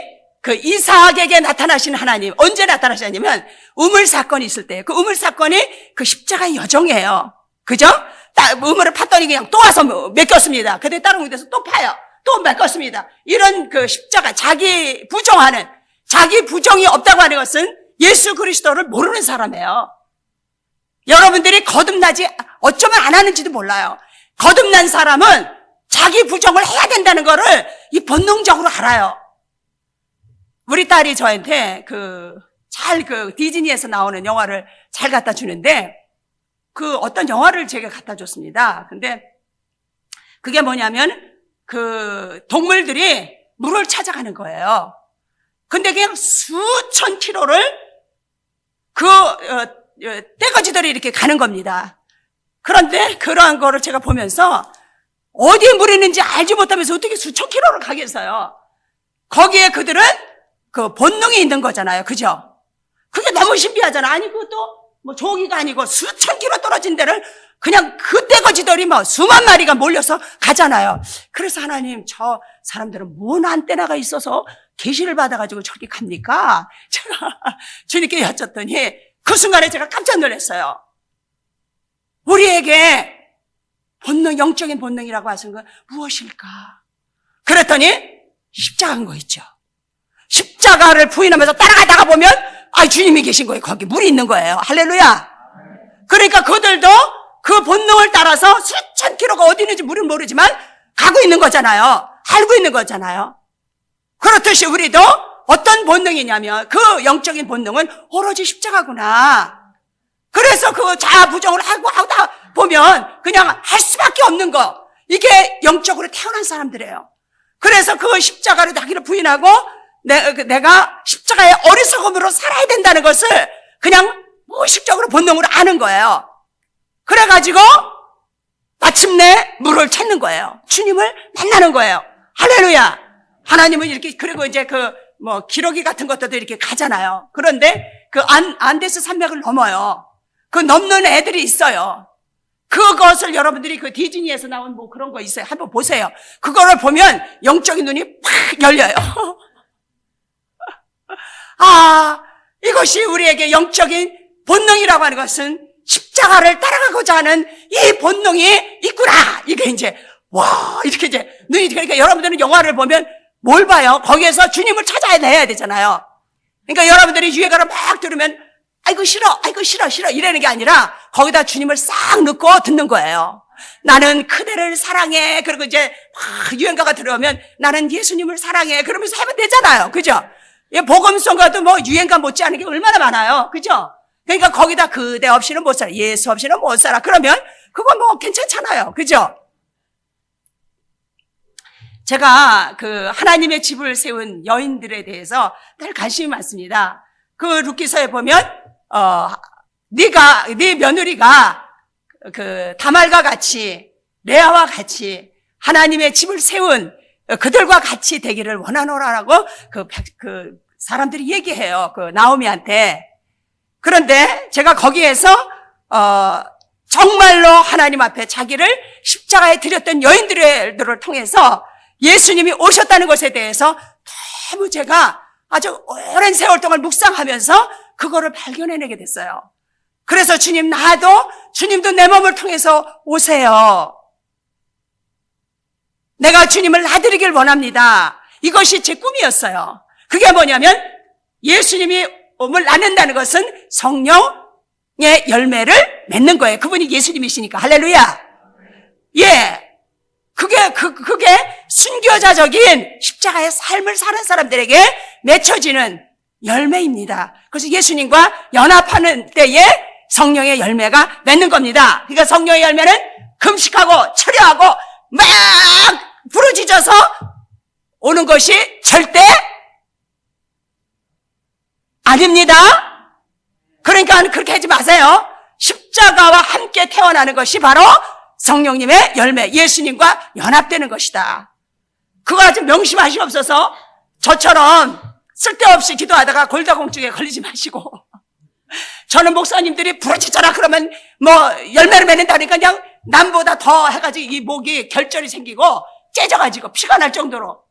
그 이삭에게 나타나신 하나님 언제 나타나셨냐면 우물 사건이 있을 때 그 우물 사건이 그 십자가의 여정이에요. 그죠? 우물을 팠더니 그냥 또 와서 맡겼습니다. 그때 다른 곳에서 또 파요. 또 맡겼습니다. 이런 그 십자가 자기 부정이 없다고 하는 것은 예수 그리스도를 모르는 사람이에요. 여러분들이 거듭나지 어쩌면 안 하는지도 몰라요. 거듭난 사람은 자기 부정을 해야 된다는 거를 이 본능적으로 알아요. 우리 딸이 저한테 디즈니에서 나오는 영화를 잘 갖다 주는데 그 어떤 영화를 제가 갖다 줬습니다. 근데 그게 뭐냐면 그 동물들이 물을 찾아가는 거예요. 근데 그냥 수천 킬로를 떼거지들이 이렇게 가는 겁니다. 그런데 그러한 거를 제가 보면서 어디에 물이 있는지 알지 못하면서 어떻게 수천 킬로를 가겠어요. 거기에 그들은 그 본능이 있는 거잖아요. 그죠? 그게 너무 신비하잖아. 아니, 그것도 뭐 조기가 아니고 수천 킬로 떨어진 데를 그냥 그 떼거지들이 수만 마리가 몰려서 가잖아요. 그래서 하나님, 저 사람들은 뭔 안테나가 있어서 계시를 받아가지고 저렇게 갑니까? 제가 주님께 여쭸더니 그 순간에 제가 깜짝 놀랐어요. 우리에게 영적인 본능이라고 하시는 건 무엇일까? 그랬더니 십자가인 거 있죠. 십자가를 부인하면서 따라가다가 보면 주님이 계신 거예요. 거기 물이 있는 거예요. 할렐루야. 그러니까 그들도 그 본능을 따라서 수천 킬로가 어디 있는지 물은 모르지만 가고 있는 거잖아요. 알고 있는 거잖아요. 그렇듯이 우리도 어떤 본능이냐면 그 영적인 본능은 오로지 십자가구나. 그래서 그 자부정을 하다 보면 그냥 할 수밖에 없는 거. 이게 영적으로 태어난 사람들이에요. 그래서 그 십자가를 자기를 부인하고 내가 십자가의 어리석음으로 살아야 된다는 것을 그냥 무의식적으로 본능으로 아는 거예요. 그래가지고 마침내 물을 찾는 거예요. 주님을 만나는 거예요. 할렐루야. 하나님은 이렇게, 그리고 이제 기러기 같은 것들도 이렇게 가잖아요. 그런데 안데스 산맥을 넘어요. 그 넘는 애들이 있어요. 그것을 여러분들이 그 디즈니에서 나온 그런 거 있어요. 한번 보세요. 그거를 보면 영적인 눈이 팍 열려요. 이것이 우리에게 영적인 본능이라고 하는 것은 십자가를 따라가고자 하는 이 본능이 있구나. 이게 이제, 이렇게 이제 눈이, 그러니까 여러분들은 영화를 보면 뭘 봐요? 거기에서 주님을 찾아내야 되잖아요. 그러니까 여러분들이 유행가를 막 들으면 아이고 싫어 이러는 게 아니라 거기다 주님을 싹 넣고 듣는 거예요. 나는 그대를 사랑해. 그리고 이제 막 유행가가 들어오면 나는 예수님을 사랑해. 그러면서 하면 되잖아요. 그죠? 복음송가도 유행가 못지않은 게 얼마나 많아요. 그죠? 그러니까 거기다 그대 없이는 못 살아. 예수 없이는 못 살아. 그러면 그건 괜찮잖아요. 그죠? 제가 하나님의 집을 세운 여인들에 대해서 늘 관심이 많습니다. 룻기서에 보면, 네 며느리가 다말과 같이, 레아와 같이 하나님의 집을 세운 그들과 같이 되기를 원하노라라고 사람들이 얘기해요. 나오미한테. 그런데 제가 거기에서, 정말로 하나님 앞에 자기를 십자가에 드렸던 여인들을 통해서 예수님이 오셨다는 것에 대해서 너무 제가 아주 오랜 세월 동안 묵상하면서 그거를 발견해내게 됐어요. 그래서 주님도 내 몸을 통해서 오세요. 내가 주님을 나드리길 원합니다. 이것이 제 꿈이었어요. 그게 뭐냐면 예수님이 몸을 낳는다는 것은 성령의 열매를 맺는 거예요. 그분이 예수님이시니까. 할렐루야. 예. 그게 순교자적인 십자가의 삶을 사는 사람들에게 맺혀지는 열매입니다. 그래서 예수님과 연합하는 때에 성령의 열매가 맺는 겁니다. 그러니까 성령의 열매는 금식하고 철야하고 막 부르짖어서 오는 것이 절대 아닙니다. 그러니까 그렇게 하지 마세요. 십자가와 함께 태어나는 것이 바로 성령님의 열매, 예수님과 연합되는 것이다. 그거 아주 명심하시옵소서. 저처럼 쓸데없이 기도하다가 골다공증에 걸리지 마시고. 저는 목사님들이 부르짖어라 그러면 열매를 맺는다니까 그냥 남보다 더 해가지고 이 목이 결절이 생기고 째져가지고 피가 날 정도로.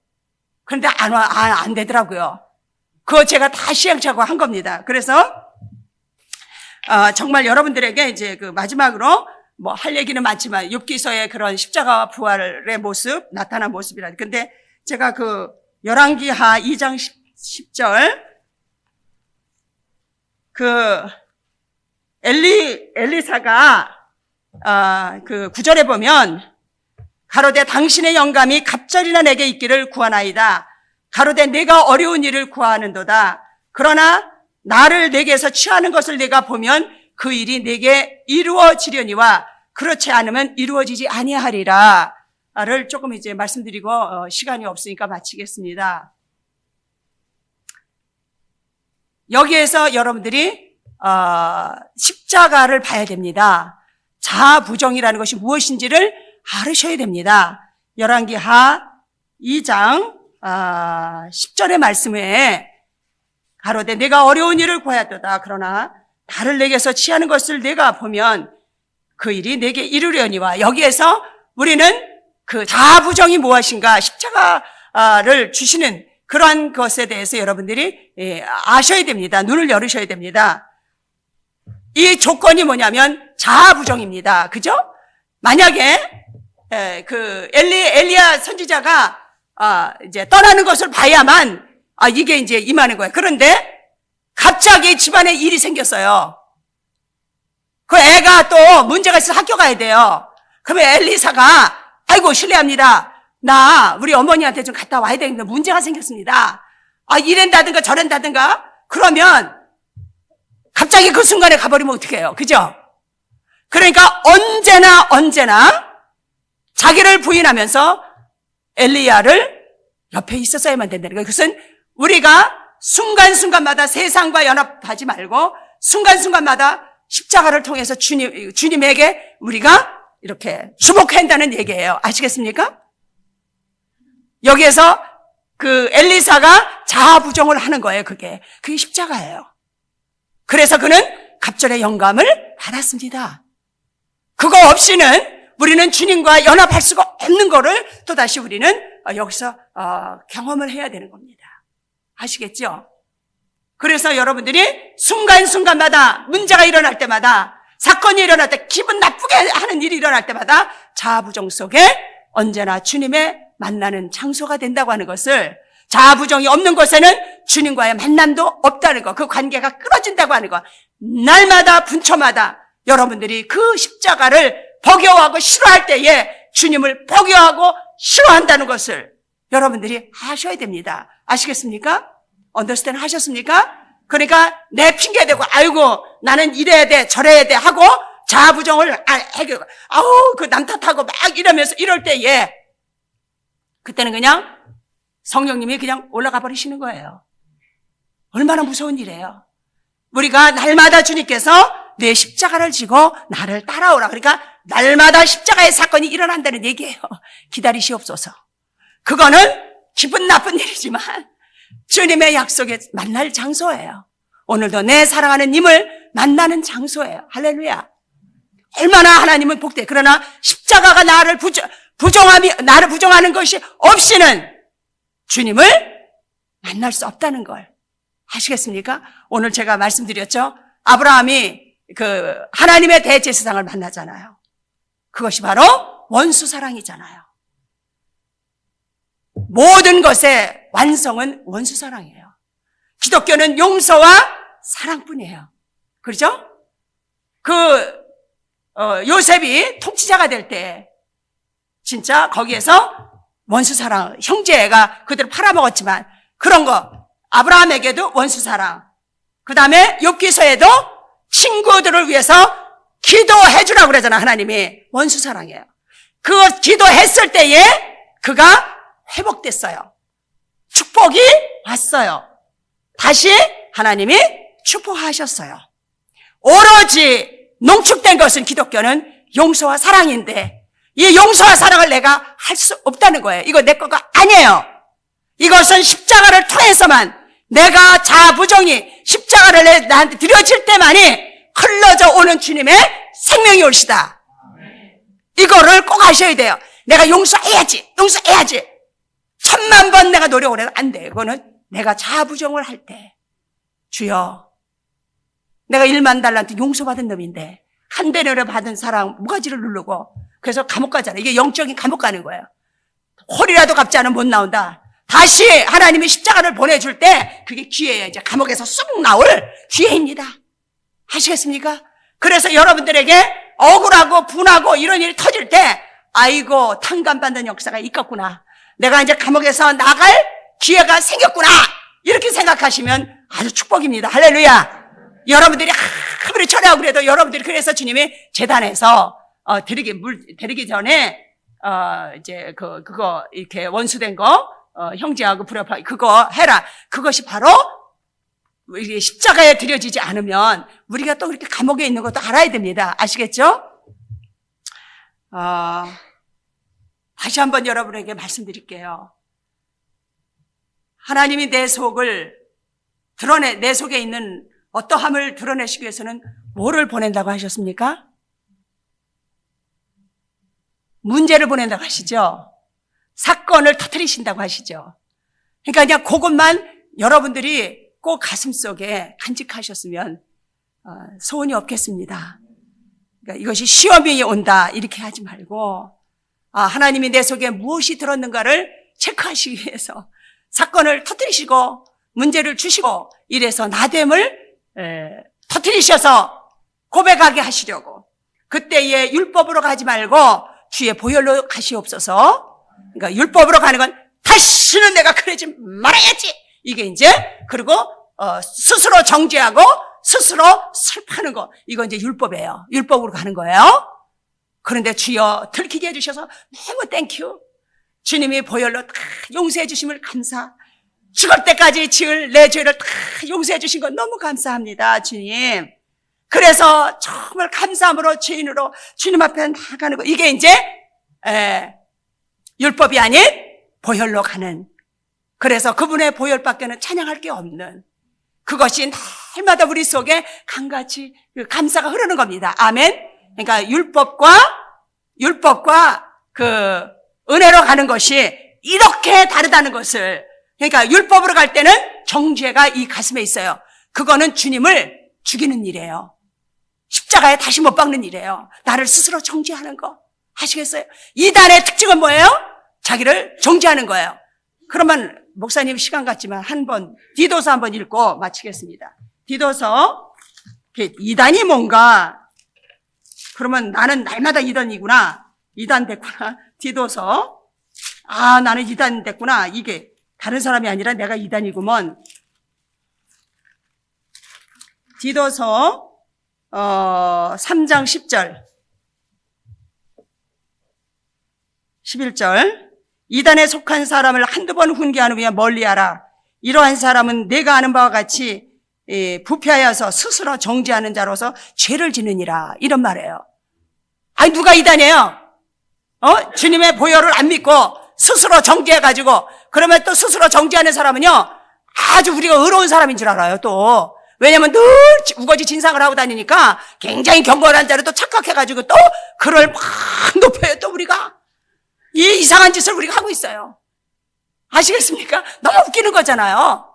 그런데 안 되더라고요. 그거 제가 다 시행착오 한 겁니다. 그래서 정말 여러분들에게 이제 마지막으로 할 얘기는 많지만 욥기서의 그런 십자가와 부활의 모습, 나타난 모습이라. 근데 제가 열왕기하 2장 10절 엘리사가 9절에 보면 가로되 당신의 영감이 갑절이나 내게 있기를 구하나이다. 가로되 내가 어려운 일을 구하는도다. 그러나 나를 내게서 취하는 것을 내가 보면 그 일이 내게 이루어지려니와 그렇지 않으면 이루어지지 아니하리라. 를 조금 이제 말씀드리고 시간이 없으니까 마치겠습니다. 여기에서 여러분들이 십자가를 봐야 됩니다. 자부정이라는 것이 무엇인지를 알으셔야 됩니다. 열왕기하 2장 10절의 말씀에 가로되 내가 어려운 일을 구하였도다. 그러나 나를 내게서 취하는 것을 내가 보면 그 일이 내게 이루려니와. 여기에서 우리는 자부정이 무엇인가, 십자가를 주시는 그러한 것에 대해서 여러분들이 아셔야 됩니다. 눈을 열으셔야 됩니다. 이 조건이 뭐냐면 자부정입니다. 그죠? 만약에 엘리야 선지자가 이제 떠나는 것을 봐야만 이게 이제 임하는 거예요. 그런데 갑자기 집안에 일이 생겼어요. 그 애가 또 문제가 있어서 학교 가야 돼요. 그러면 엘리사가 아이고 실례합니다. 우리 어머니한테 좀 갔다 와야 되는데 문제가 생겼습니다. 이랜다든가 저랜다든가. 그러면 갑자기 그 순간에 가버리면 어떡해요? 그죠? 그러니까 언제나 자기를 부인하면서 엘리야를 옆에 있었어야만 된다는 거예요. 그것은 우리가 순간순간마다 세상과 연합하지 말고 순간순간마다 십자가를 통해서 주님에게 우리가 이렇게 주목해야 한다는 얘기예요. 아시겠습니까? 여기에서 그 엘리사가 자아부정을 하는 거예요. 그게 십자가예요. 그래서 그는 갑절의 영감을 받았습니다. 그거 없이는 우리는 주님과 연합할 수가 없는 거를 또다시 우리는 여기서 경험을 해야 되는 겁니다. 아시겠죠? 그래서 여러분들이 순간순간마다 문제가 일어날 때마다, 사건이 일어날 때, 기분 나쁘게 하는 일이 일어날 때마다 자아부정 속에 언제나 주님의 만나는 장소가 된다고 하는 것을, 자아부정이 없는 곳에는 주님과의 만남도 없다는 것, 그 관계가 끊어진다고 하는 것, 날마다 분초마다 여러분들이 그 십자가를 버겨워하고 싫어할 때에 주님을 버겨워하고 싫어한다는 것을 여러분들이 하셔야 됩니다. 아시겠습니까? 언더스탠드 하셨습니까? 그러니까 내 핑계대고 아이고 나는 이래야 돼 저래야 돼 하고 자아부정을 해결, 그 남 탓하고 막 이러면서 이럴 때에 그때는 그냥 성령님이 그냥 올라가 버리시는 거예요. 얼마나 무서운 일이에요. 우리가 날마다 주님께서 내 십자가를 지고 나를 따라오라. 그러니까 날마다 십자가의 사건이 일어난다는 얘기예요. 기다리시옵소서. 그거는 기분 나쁜 일이지만 주님의 약속에 만날 장소예요. 오늘도 내 사랑하는 님을 만나는 장소예요. 할렐루야. 얼마나 하나님은 복돼. 그러나 십자가가 나를 부정하는 것이 없이는 주님을 만날 수 없다는 걸 아시겠습니까? 오늘 제가 말씀드렸죠. 아브라함이 그 하나님의 대제사장을 만나잖아요. 그것이 바로 원수 사랑이잖아요. 모든 것의 완성은 원수 사랑이에요. 기독교는 용서와 사랑뿐이에요. 그렇죠? 요셉이 통치자가 될 때 진짜 거기에서 원수 사랑, 형제가 그대로 팔아먹었지만 그런 거 아브라함에게도 원수 사랑, 그 다음에 욥기서에도 친구들을 위해서 기도해 주라고 그러잖아. 하나님이 원수 사랑이에요. 그거 기도했을 때에 그가 회복됐어요. 축복이 왔어요. 다시 하나님이 축복하셨어요. 오로지 농축된 것은 기독교는 용서와 사랑인데 이 용서와 사랑을 내가 할 수 없다는 거예요. 이거 내 거가 아니에요. 이것은 십자가를 통해서만, 내가 자아부정이 십자가를 나한테 드려질 때만이 흘러져 오는 주님의 생명이 올시다. 이거를 꼭 아셔야 돼요. 내가 용서해야지. 1000만 번 내가 노력을 해도 안 돼. 이거는 내가 자아부정을 할 때, 주여 내가 1만 달란트 용서받은 놈인데 한 대를 받은 사람 무가지를 누르고 그래서 감옥 가잖아요. 이게 영적인 감옥 가는 거예요. 홀이라도 갚지 않으면 못 나온다. 다시 하나님이 십자가를 보내줄 때 그게 기회예요. 이제 감옥에서 쑥 나올 기회입니다. 아시겠습니까? 그래서 여러분들에게 억울하고 분하고 이런 일이 터질 때 아이고 탕감받는 역사가 있겠구나. 내가 이제 감옥에서 나갈 기회가 생겼구나. 이렇게 생각하시면 아주 축복입니다. 할렐루야. 여러분들이 아무리 철회하고 그래도 여러분들이 그래서 주님이 제단에서 드리기 전에 이제 그거 이렇게 원수된 거 형제하고 불협화 그거 해라. 그것이 바로 이게 십자가에 드려지지 않으면 우리가 또 그렇게 감옥에 있는 것도 알아야 됩니다. 아시겠죠? 다시 한번 여러분에게 말씀드릴게요. 하나님이 내 속에 있는 어떠함을 드러내시기 위해서는 뭐를 보낸다고 하셨습니까? 문제를 보낸다고 하시죠. 사건을 터뜨리신다고 하시죠. 그러니까 그냥 그것만 여러분들이 꼭 가슴속에 간직하셨으면 소원이 없겠습니다. 그러니까 이것이 시험이 온다 이렇게 하지 말고 하나님이 내 속에 무엇이 들었는가를 체크하시기 위해서 사건을 터뜨리시고 문제를 주시고 이래서 나됨을 터뜨리셔서 고백하게 하시려고 그때에 율법으로 가지 말고 주의 보혈로 가시옵소서. 그러니까 율법으로 가는 건 다시는 내가 그러지 말아야지. 이게 이제 그리고 스스로 정죄하고 스스로 슬퍼하는 거 이거 이제 율법이에요. 율법으로 가는 거예요. 그런데 주여 들키게 해주셔서 너무 땡큐. 주님이 보혈로 다 용서해 주심을 감사. 죽을 때까지 지을 내 죄를 다 용서해 주신 건 너무 감사합니다, 주님. 그래서 정말 감사함으로 죄인으로 주님 앞에 나가는 거. 이게 이제 율법이 아닌 보혈로 가는 그래서 그분의 보혈밖에는 찬양할 게 없는 그것이 날마다 우리 속에 강같이 감사가 흐르는 겁니다. 아멘. 그러니까 율법과 그 은혜로 가는 것이 이렇게 다르다는 것을, 그러니까 율법으로 갈 때는 정죄가 이 가슴에 있어요. 그거는 주님을 죽이는 일이에요. 십자가에 다시 못 박는 일이에요. 나를 스스로 정죄하는 거. 아시겠어요? 이단의 특징은 뭐예요? 자기를 정죄하는 거예요. 그러면 목사님 시간 같지만 디도서 한번 읽고 마치겠습니다. 디도서, 이단이 뭔가, 그러면 나는 날마다 이단이구나. 이단 됐구나. 디도서. 나는 이단 됐구나. 이게 다른 사람이 아니라 내가 이단이구먼. 디도서 3장 10절 11절 이단에 속한 사람을 한두 번 훈계하는 후에 멀리하라. 이러한 사람은 내가 아는 바와 같이 부패하여서 스스로 정죄하는 자로서 죄를 지느니라. 이런 말이에요. 아니 누가 이단이에요? 주님의 보혈을 안 믿고 스스로 정죄해가지고, 그러면 또 스스로 정죄하는 사람은요 아주 우리가 의로운 사람인 줄 알아요. 또 왜냐면 늘 우거지 진상을 하고 다니니까 굉장히 경건한 자를 또 착각해가지고 또 그를 막 높여요. 또 우리가 이 이상한 짓을 우리가 하고 있어요. 아시겠습니까? 너무 웃기는 거잖아요.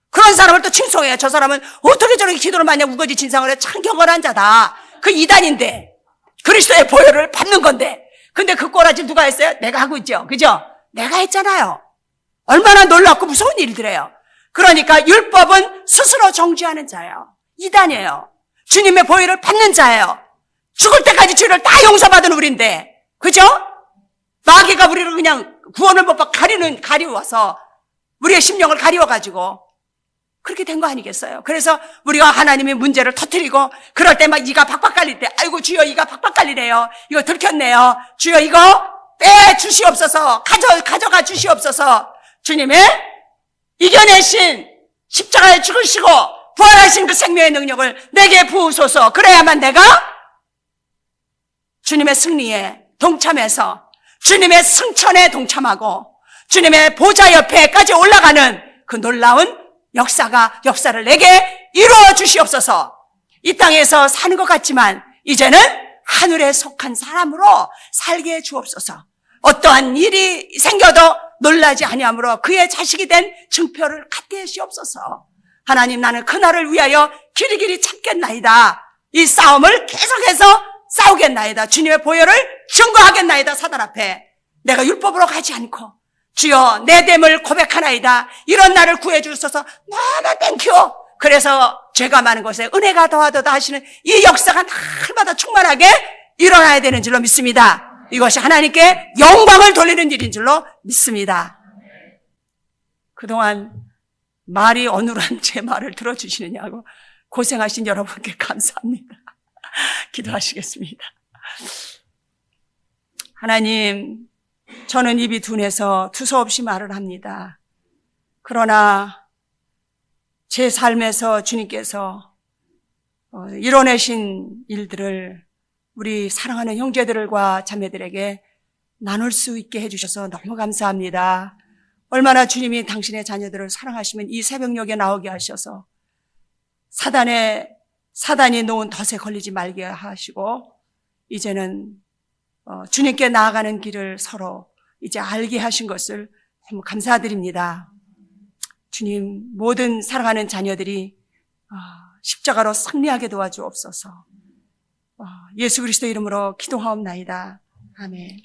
그런 사람을 또 칭송해요. 저 사람은 어떻게 저렇게 기도를 많이 하고 우거지 진상을 해. 참 경건한 자다. 그 이단인데 그리스도의 보혈을 받는 건데, 근데 그 꼬라지 누가 했어요? 내가 하고 있죠. 그죠? 내가 했잖아요. 얼마나 놀랍고 무서운 일들이에요. 그러니까 율법은 스스로 정죄하는 자예요. 이단이에요. 주님의 보혈을 받는 자예요. 죽을 때까지 죄를 다 용서받은 우리인데, 그죠? 마귀가 우리를 그냥 구원을 못 받고 가리워서 우리의 심령을 가리워가지고 그렇게 된 거 아니겠어요? 그래서 우리가 하나님의 문제를 터뜨리고 그럴 때 막 이가 박박 깔릴 때, 아이고 주여 이가 박박 깔리네요. 이거 들켰네요. 주여 이거 빼주시옵소서. 가져가 주시옵소서. 주님의 이겨내신 십자가에 죽으시고 부활하신 그 생명의 능력을 내게 부으소서. 그래야만 내가 주님의 승리에 동참해서 주님의 승천에 동참하고 주님의 보좌 옆에까지 올라가는 그 놀라운 역사를 내게 이루어 주시옵소서. 이 땅에서 사는 것 같지만 이제는 하늘에 속한 사람으로 살게 해 주옵소서. 어떠한 일이 생겨도 놀라지 아니하므로 그의 자식이 된 증표를 갖게 하시옵소서. 하나님, 나는 그날을 위하여 길이길이 참겠나이다. 이 싸움을 계속해서 싸우겠나이다. 주님의 보혈을 증거하겠나이다. 사단 앞에 내가 율법으로 가지 않고 주여 내 됨을 고백하나이다. 이런 나를 구해 주셔서 너무 땡큐. 그래서 죄가 많은 곳에 은혜가 더하도다 하시는 이 역사가 날마다 충만하게 일어나야 되는 줄로 믿습니다. 이것이 하나님께 영광을 돌리는 일인 줄로 믿습니다. 그동안 말이 어눌한 제 말을 들어주시느냐고 고생하신 여러분께 감사합니다. 기도하시겠습니다. 하나님, 저는 입이 둔해서 두서없이 말을 합니다. 그러나 제 삶에서 주님께서 이뤄내신 일들을 우리 사랑하는 형제들과 자매들에게 나눌 수 있게 해주셔서 너무 감사합니다. 얼마나 주님이 당신의 자녀들을 사랑하시면 이 새벽녘에 나오게 하셔서 사단이 놓은 덫에 걸리지 말게 하시고 이제는 주님께 나아가는 길을 서로 이제 알게 하신 것을 너무 감사드립니다. 주님, 모든 사랑하는 자녀들이 십자가로 승리하게 도와주옵소서. 예수 그리스도 이름으로 기도하옵나이다. 아멘.